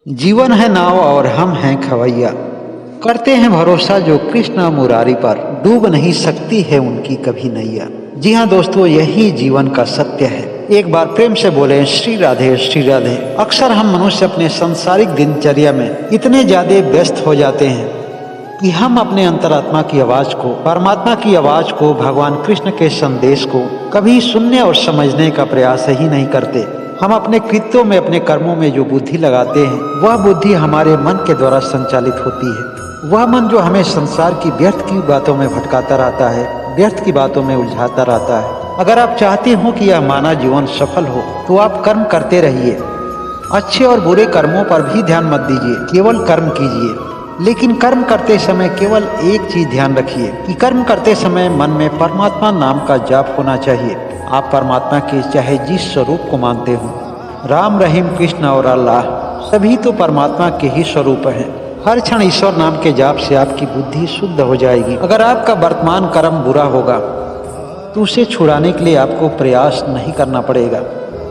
जीवन है नाव और हम हैं खवैया, करते हैं भरोसा जो कृष्ण मुरारी पर, डूब नहीं सकती है उनकी कभी नैया। जी हाँ दोस्तों, यही जीवन का सत्य है। एक बार प्रेम से बोले श्री राधे श्री राधे। अक्सर हम मनुष्य अपने सांसारिक दिनचर्या में इतने ज्यादा व्यस्त हो जाते हैं कि हम अपने अंतरात्मा की आवाज को, परमात्मा की आवाज को, भगवान कृष्ण के संदेश को कभी सुनने और समझने का प्रयास ही नहीं करते। हम अपने कृत्यों में, अपने कर्मों में जो बुद्धि लगाते हैं, वह बुद्धि हमारे मन के द्वारा संचालित होती है। वह मन जो हमें संसार की व्यर्थ की बातों में भटकाता रहता है, व्यर्थ की बातों में उलझाता रहता है। अगर आप चाहते हो कि यह मानव जीवन सफल हो तो आप कर्म करते रहिए। अच्छे और बुरे कर्मों पर भी ध्यान मत दीजिए, केवल कर्म कीजिए। लेकिन कर्म करते समय केवल एक चीज ध्यान रखिए कि कर्म करते समय मन में परमात्मा नाम का जाप होना चाहिए। आप परमात्मा के चाहे जिस स्वरूप को मानते हो, राम, रहीम, कृष्ण और अल्लाह, सभी तो परमात्मा के ही स्वरूप हैं। हर क्षण ईश्वर नाम के जाप से आपकी बुद्धि शुद्ध हो जाएगी। अगर आपका वर्तमान कर्म बुरा होगा तो उसे छुड़ाने के लिए आपको प्रयास नहीं करना पड़ेगा,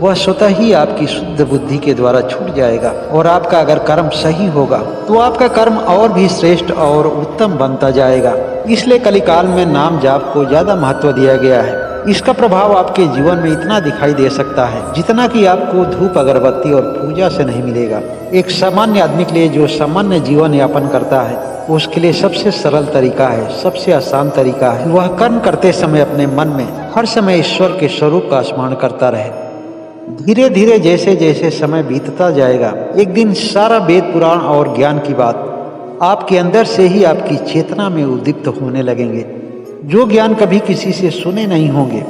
वह स्वतः ही आपकी शुद्ध बुद्धि के द्वारा छूट जाएगा। और आपका अगर कर्म सही होगा तो आपका कर्म और भी श्रेष्ठ और उत्तम बनता जाएगा। इसलिए कलिकाल में नाम जाप को ज्यादा महत्व दिया गया है। इसका प्रभाव आपके जीवन में इतना दिखाई दे सकता है जितना कि आपको धूप, अगरबत्ती और पूजा से नहीं मिलेगा। एक सामान्य आदमी के लिए जो सामान्य जीवन यापन करता है, उसके लिए सबसे सरल तरीका है, सबसे आसान तरीका है, वह कर्म करते समय अपने मन में हर समय ईश्वर के स्वरूप का स्मरण करता रहे। धीरे धीरे जैसे जैसे समय बीतता जाएगा, एक दिन सारा वेद, पुराण और ज्ञान की बात आपके अंदर से ही आपकी चेतना में उद्दीप्त होने लगेंगे। जो ज्ञान कभी किसी से सुने नहीं होंगे,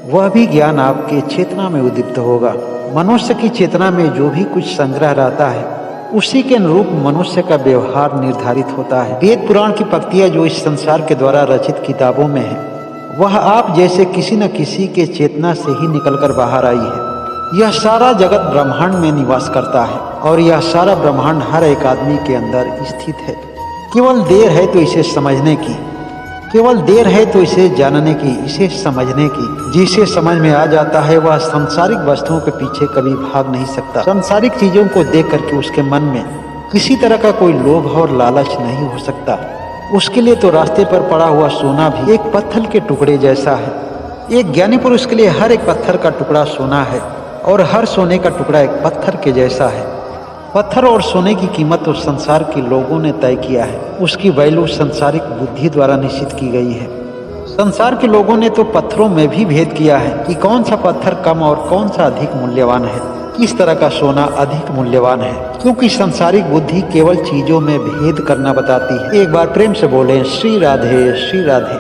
वह भी ज्ञान आपके चेतना में उद्दीप्त होगा। मनुष्य की चेतना में जो भी कुछ संग्रह रहता है, उसी के अनुरूप मनुष्य का व्यवहार निर्धारित होता है। वेद पुराण की पंक्तियां जो इस संसार के द्वारा रचित किताबों में है, वह आप जैसे किसी न किसी के चेतना से ही निकलकर बाहर आई है। यह सारा जगत ब्रह्मांड में निवास करता है और यह सारा ब्रह्मांड हर एक आदमी के अंदर स्थित है। केवल देर है तो इसे समझने की, केवल देर है तो इसे जानने की, इसे समझने की। जिसे समझ में आ जाता है वह सांसारिक वस्तुओं के पीछे कभी भाग नहीं सकता। सांसारिक चीजों को देख करके उसके मन में किसी तरह का कोई लोभ और लालच नहीं हो सकता। उसके लिए तो रास्ते पर पड़ा हुआ सोना भी एक पत्थर के टुकड़े जैसा है। एक ज्ञानी पुरुष के लिए हर एक पत्थर का टुकड़ा सोना है और हर सोने का टुकड़ा एक पत्थर के जैसा है। पत्थर और सोने की कीमत तो संसार के लोगों ने तय किया है, उसकी वैल्यू सांसारिक बुद्धि द्वारा निश्चित की गई है। संसार के लोगों ने तो पत्थरों में भी भेद किया है कि कौन सा पत्थर कम और कौन सा अधिक मूल्यवान है, किस तरह का सोना अधिक मूल्यवान है, क्योंकि सांसारिक बुद्धि केवल चीजों में भेद करना बताती है। एक बार प्रेम से बोले श्री राधे श्री राधे।